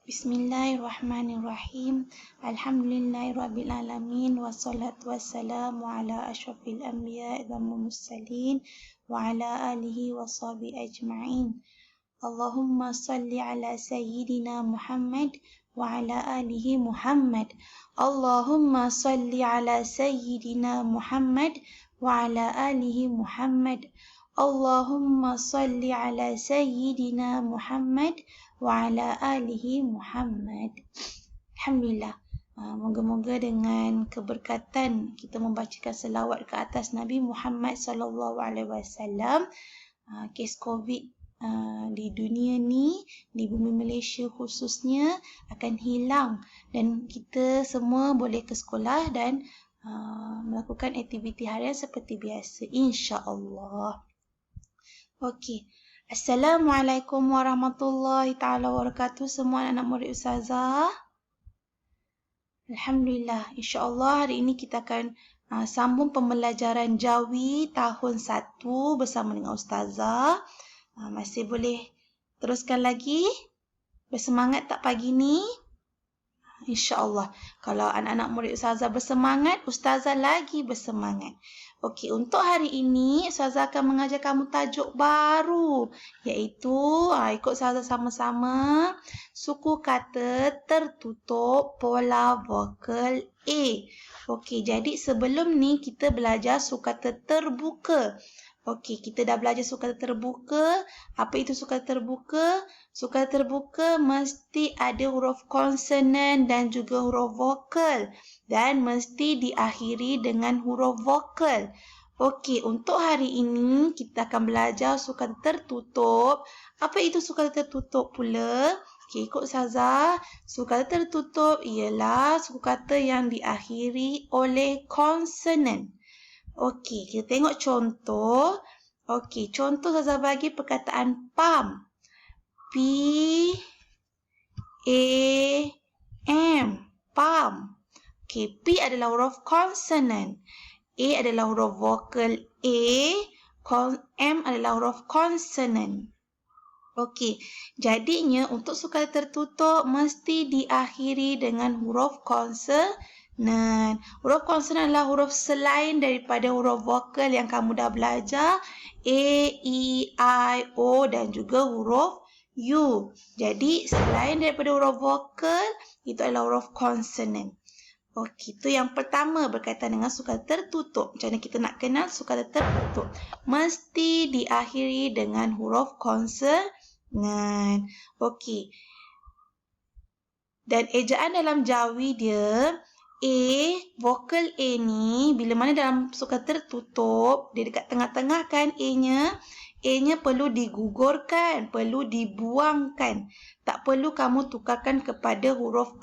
Bismillahirrahmanirrahim. Alhamdulillahirrabbilalamin. Wassalatu wassalamu ala ashrafil anbiya wal mursalin wa ala alihi wa sahbihi ajma'in. Allahumma salli ala sayyidina Muhammad wa ala alihi Muhammad. Allahumma salli ala sayyidina Muhammad wa ala alihi Muhammad. Allahumma salli ala sayyidina Muhammad wa ala alihi Muhammad. Alhamdulillah. Moga-moga dengan keberkatan kita membacakan selawat ke atas Nabi Muhammad sallallahu alaihi wasallam, kes COVID di dunia ni, di bumi Malaysia khususnya, akan hilang dan kita semua boleh ke sekolah dan melakukan aktiviti harian seperti biasa, insya-Allah. Okey. Assalamualaikum warahmatullahi ta'ala wabarakatuh semua anak murid Ustazah. Alhamdulillah, insya-Allah hari ini kita akan sambung pembelajaran Jawi tahun 1 bersama dengan Ustazah. Masih boleh teruskan lagi? Bersemangat tak pagi ni? InsyaAllah. Kalau anak-anak murid Ustazah bersemangat, Ustazah lagi bersemangat. Okey, untuk hari ini Ustazah akan mengajar kamu tajuk baru, iaitu ikut Ustazah sama-sama, suku kata tertutup pola vokal A. Okey, jadi sebelum ni kita belajar suku kata terbuka. Okey, kita dah belajar suku kata terbuka. Apa itu suku kata terbuka? Suku kata terbuka mesti ada huruf konsonan dan juga huruf vokal. Dan mesti diakhiri dengan huruf vokal. Okey, untuk hari ini kita akan belajar suku kata tertutup. Apa itu suku kata tertutup pula? Okey, ikut Ustazah. Suku kata tertutup ialah suku kata yang diakhiri oleh konsonan. Okey, kita tengok contoh. Okey, contoh Ustazah bagi perkataan pam. P-A-M. Pam. Okey, P adalah huruf konsonan. A adalah huruf vokal A. M adalah huruf konsonan. Okey, jadinya untuk suku kata tertutup mesti diakhiri dengan huruf konsonan. Huruf konsonan adalah huruf selain daripada huruf vokal yang kamu dah belajar. A, E, I, O dan juga huruf U. Jadi, selain daripada huruf vokal, itu adalah huruf konsonan. Okey, itu yang pertama berkaitan dengan suku kata tertutup. Macam mana kita nak kenal suku kata tertutup? Mesti diakhiri dengan huruf konsonan. Okey. Dan ejaan dalam Jawi dia, A, vokal A ni, bila mana dalam suku kata tertutup, dia dekat tengah-tengah kan A-nya perlu digugurkan, perlu dibuangkan. Tak perlu kamu tukarkan kepada huruf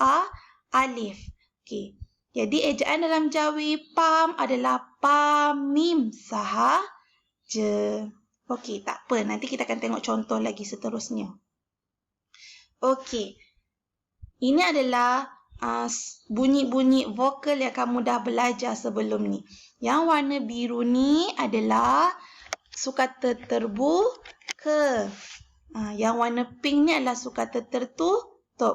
alif. Okey. Jadi ejaan dalam Jawi pam adalah pamim sahaja. Okey, tak apa. Nanti kita akan tengok contoh lagi seterusnya. Okey. Ini adalah bunyi-bunyi vokal yang kamu dah belajar sebelum ni. Yang warna biru ni adalah suku kata terbuka. Yang warna pink ni adalah suku kata tertutup.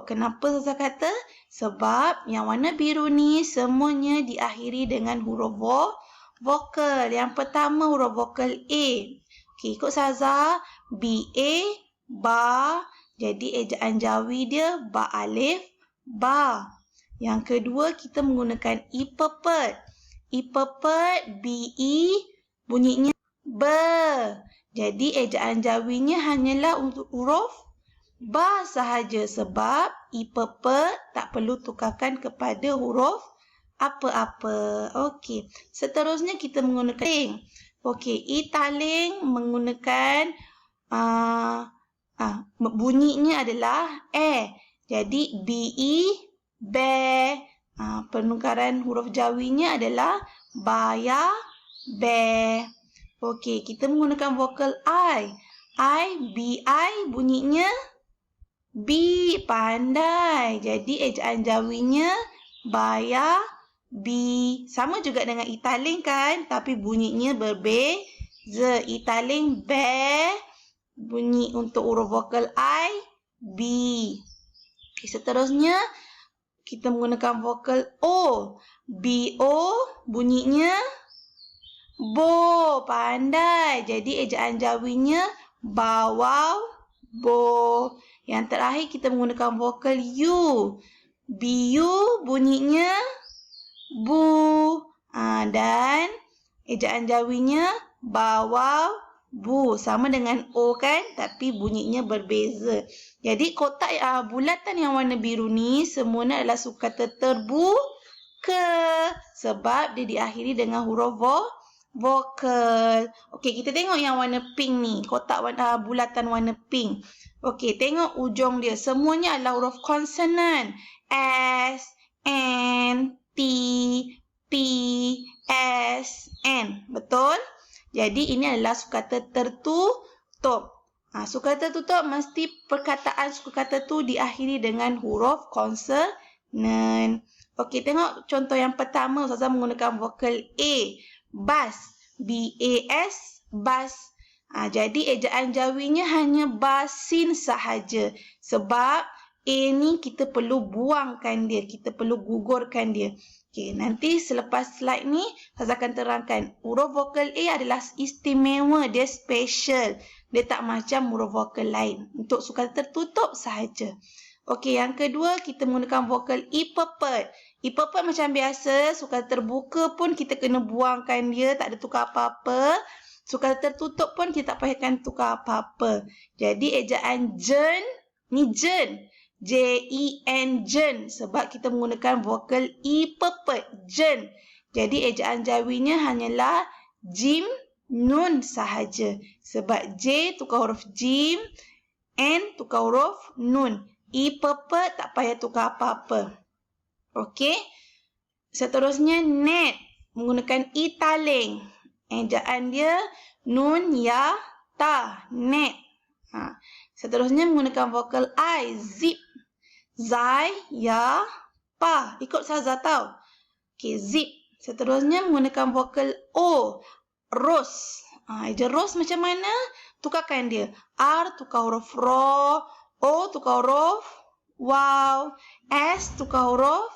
Kenapa Ustazah kata? Sebab yang warna biru ni semuanya diakhiri dengan huruf vokal. Yang pertama huruf vokal A. Okey, ikut Ustazah. B-A, ba. Jadi ejaan Jawi dia ba alif, ba. Yang kedua kita menggunakan I pepet. I pepet, B-E, bunyinya ba. Jadi ejaan Jawinya hanyalah untuk huruf ba sahaja sebab I pepet tak perlu tukarkan kepada huruf apa-apa. Okey. Seterusnya kita menggunakan taling. Okey, I taling menggunakan bunyinya adalah Jadi B-E, be. Penukaran huruf Jawinya adalah baya, be. Okey, kita menggunakan vokal I. B-I bunyinya B, pandai. Jadi ejaan Jawinya baya, B. Sama juga dengan I taling kan, tapi bunyinya berbeza. I taling be, bunyi untuk huruf vokal I, B. Okay, seterusnya, kita menggunakan vokal O. B-O bunyinya bo. Pandai. Jadi ejaan Jawinya bawau, bo. Yang terakhir kita menggunakan vokal U. B-U bunyinya bu. Dan ejaan Jawinya bawau, bu. Sama dengan O kan? Tapi bunyinya berbeza. Jadi kotak bulatan yang warna biru ni semuanya adalah sukata terbuka. Sebab dia diakhiri dengan huruf vokal. Okey, kita tengok yang warna pink ni. Kotak bulatan warna pink. Okey, tengok ujung dia. Semuanya adalah huruf konsonan. S, N, T, P, S, N. Betul? Jadi ini adalah sukata tertutup. Sukata tertutup mesti perkataan sukata tu diakhiri dengan huruf konsonan. Okey, tengok contoh yang pertama. Ustazah menggunakan vokal A. Bas. B-A-S. Bas. Jadi ejaan Jawinya hanya basin sahaja. Sebab A ni kita perlu buangkan dia. Kita perlu gugurkan dia. Okey, nanti selepas slide ni, Ustazah akan terangkan. Huruf vokal A adalah istimewa. Dia special. Dia tak macam huruf vokal lain. Untuk sukata tertutup sahaja. Okey, yang kedua kita menggunakan vokal I pepet. I pepet macam biasa. Sukata terbuka pun kita kena buangkan dia. Tak ada tukar apa-apa. Sukata tertutup pun kita tak payahkan tukar apa-apa. Jadi ejaan jen, ni jen. J-E-N, jen. Sebab kita menggunakan vokal I pepet. Jen. Jadi ejaan Jawinya hanyalah jim, nun sahaja. Sebab J tukar huruf jim, N tukar huruf nun. I pepet tak payah tukar apa-apa. Okey. Seterusnya net. Menggunakan I taling. Ejaan dia nun ya ta. Net. Seterusnya menggunakan vokal I. Zip. Zai ya pa. Ikut Ustazah tau. Okey, zip. Seterusnya menggunakan vokal O. Ros. Eja ros macam mana? Tukarkan dia. R tukar huruf ro. O tukar huruf waw. S tukar huruf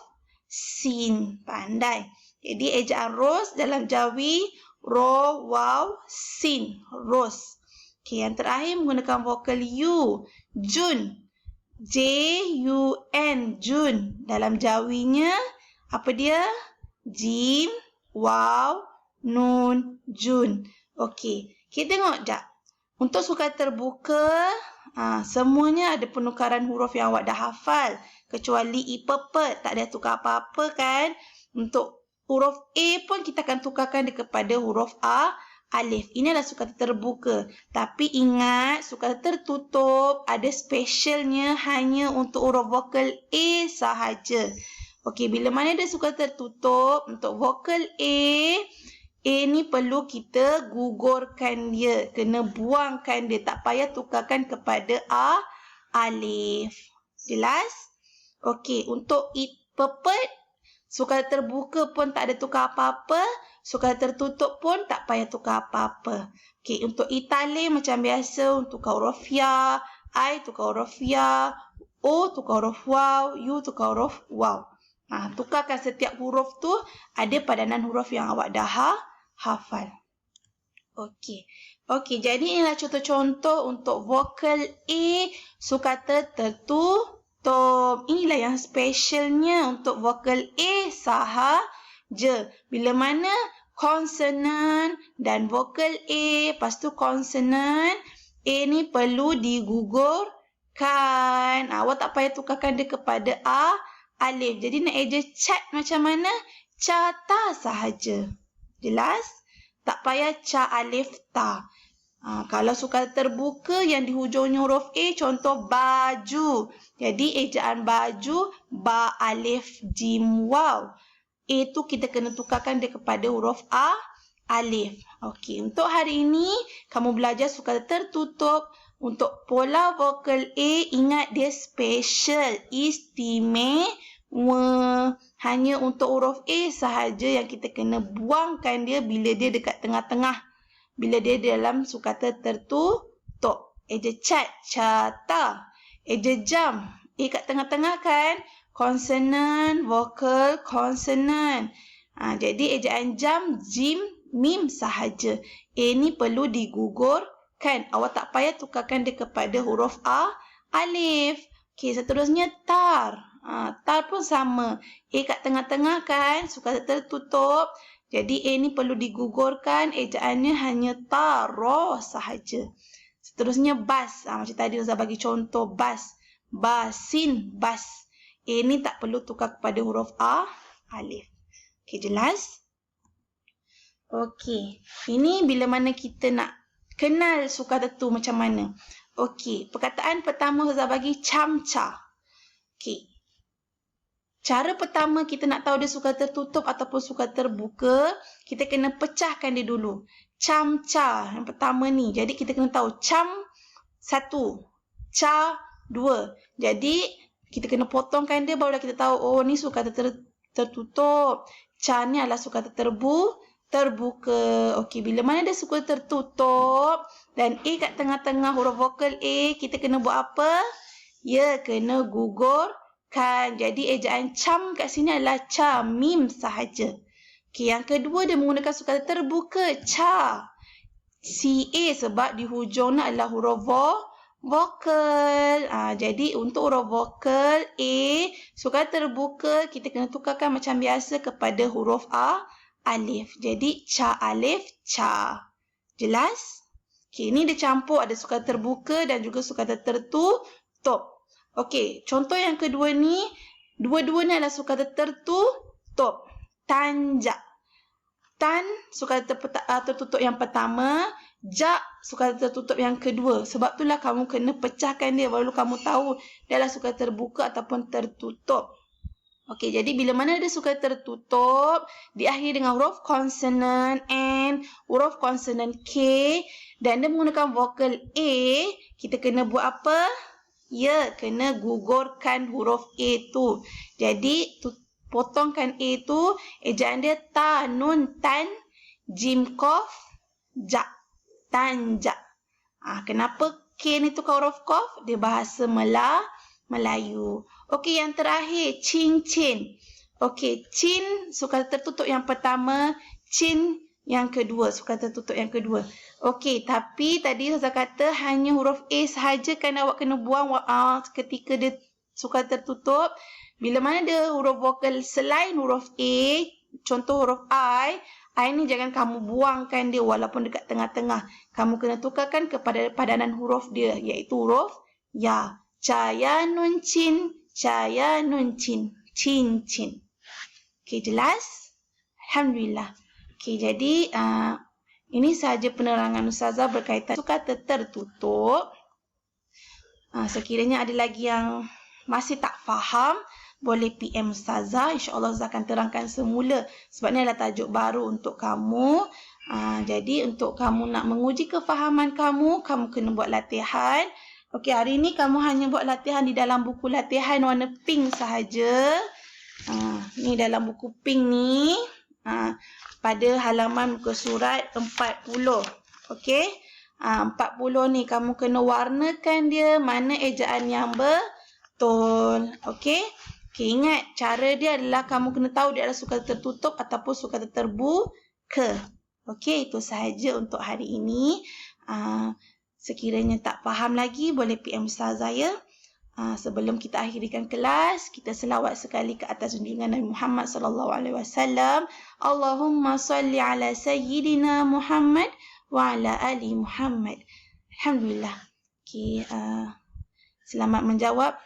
sin. Pandai. Jadi ejaan ros dalam Jawi ro, waw, sin. Ros. Okey, yang terakhir menggunakan vokal U. Jun. J-U-N. Jun. Dalam Jawinya apa dia? Jim, waw, nun, jun. Okey, kita tengok sekejap. Untuk sukata terbuka, semuanya ada penukaran huruf yang awak dah hafal. Kecuali I pepet, tak ada tukar apa-apa kan. Untuk huruf A pun kita akan tukarkan dia kepada huruf A, alif. Ini adalah sukata terbuka. Tapi ingat, sukata tertutup ada specialnya hanya untuk huruf vokal A sahaja. Okey, bila mana dia sukata tertutup, untuk vokal A ni perlu kita gugurkan dia. Kena buangkan dia. Tak payah tukarkan kepada A, alif. Jelas? Okey, untuk I pepet, sukata terbuka pun tak ada tukar apa-apa. Sukata tertutup pun tak payah tukar apa-apa. Okey, untuk I taling macam biasa. Untuk tukar huruf ya. I tukar huruf ya. O tukar huruf waw. U tukar huruf waw. Tukarkan setiap huruf tu ada padanan huruf yang awak dah hafal. Okey. Okey, jadi inilah contoh-contoh untuk vokal A sukata tertutup. Inilah yang specialnya untuk vokal A sahaja. Bila mana konsonan dan vokal A, lepas tu konsonan A ni perlu digugurkan. Awak tak payah tukarkan dia kepada A, alif. Jadi nak eja cat macam mana? Ca ta sahaja. Jelas? Tak payah ca alif ta. Kalau sukata terbuka yang di hujungnya huruf A, contoh baju. Jadi ejaan baju, ba alif jim waw. A tu kita kena tukarkan dia kepada huruf A, alif. Okey, untuk hari ini kamu belajar sukata tertutup. Untuk pola vokal A, ingat dia special, istimewa. Hanya untuk huruf A sahaja yang kita kena buangkan dia bila dia dekat tengah-tengah. Bila dia dalam sukata tertutup. Eja cat, cata. Eja jam, A kat tengah-tengah kan? Consonant, vokal, consonant. Jadi ejaan jam, jim, mim sahaja. A ni perlu digugurkan. Awak tak payah tukarkan dia kepada huruf alif. Okey, seterusnya tar. Tar pun sama. A kat tengah-tengah kan? Sukata tertutup. Jadi A ni perlu digugurkan. Ejaannya hanya taro sahaja. Seterusnya bas. Macam tadi Ustaz bagi contoh bas. Basin, bas. A ni tak perlu tukar kepada huruf alif. Okey, jelas? Okey, ini bila mana kita nak kenal sukata tu macam mana. Okey, perkataan pertama Ustaz bagi camca. Okey. Cara pertama kita nak tahu dia sukata tertutup ataupun sukata terbuka, kita kena pecahkan dia dulu. Camca yang pertama ni. Jadi kita kena tahu cam 1, ca 2. Jadi kita kena potongkan dia barulah kita tahu oh ni sukata tertutup. Ca ni adalah sukata terbuka. Okey, bila mana dia sukata tertutup dan A kat tengah-tengah huruf vokal A, kita kena buat apa? Ya, kena gugurkan. Jadi ejaan cam kat sini adalah ca, mim sahaja. Okey, yang kedua dia menggunakan sukata terbuka, ca. CA sebab di hujungnya adalah huruf vokal. Jadi untuk huruf vokal A, sukata terbuka kita kena tukarkan macam biasa kepada huruf alif. Jadi ca alif, ca. Jelas? Okey, ini dia campur ada sukata terbuka dan juga sukata tertutup. Okey, contoh yang kedua ni, dua-dua ni adalah sukata tertutup. Tanjak. Tan, sukata tertutup yang pertama. Jak, sukata tertutup yang kedua. Sebab itulah kamu kena pecahkan dia baru kamu tahu dia adalah sukata terbuka ataupun tertutup. Okey, jadi bila mana ada sukata tertutup, diakhiri dengan huruf konsonan N, huruf konsonan K dan dia menggunakan vokal A, kita kena buat apa? Ya, kena gugurkan huruf A tu. Jadi, potongkan A tu, ejaan dia ta, nun, tan, jim, kof, jak. Tanjak. Kenapa K ni tukar huruf kof? Dia bahasa Melayu. Okey, yang terakhir, cincin. Okey, cin, sukata tertutup yang pertama, cin yang kedua, sukata tertutup yang kedua. Okey, tapi tadi saya kata hanya huruf A sahaja kan awak kena buang ketika dia sukata tertutup. Bila mana dia huruf vokal selain huruf A, contoh huruf I ni jangan kamu buangkan dia walaupun dekat tengah-tengah. Kamu kena tukarkan kepada padanan huruf dia, iaitu huruf ya. Caya nun cin, caya nun cin, cincin. Okey, jelas? Alhamdulillah. Okey, jadi ini sahaja penerangan Ustazah berkaitan sukata tertutup. Sekiranya ada lagi yang masih tak faham, boleh PM Ustazah. InsyaAllah Ustazah akan terangkan semula. Sebab ni adalah tajuk baru untuk kamu. Jadi untuk kamu nak menguji kefahaman kamu, kamu kena buat latihan. Okey, hari ni kamu hanya buat latihan di dalam buku latihan warna pink sahaja. Ni dalam buku pink ni. Pada halaman muka surat 40. Okey. 40 ni kamu kena warnakan dia mana ejaan yang betul. Okey. Okey, ingat cara dia adalah kamu kena tahu dia adalah sukata tertutup ataupun sukata terbuka. Okey, itu sahaja untuk hari ini. Sekiranya tak faham lagi boleh PM Ustazah ya. Sebelum kita akhirikan kelas, kita selawat sekali ke atas junjungan Nabi Muhammad sallallahu alaihi wasallam. Allahumma salli ala sayyidina Muhammad wa ala ali Muhammad. Alhamdulillah. Okey, selamat menjawab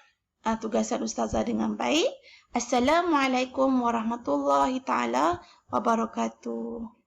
tugasan Ustazah dengan baik. Assalamualaikum warahmatullahi taala wabarakatuh.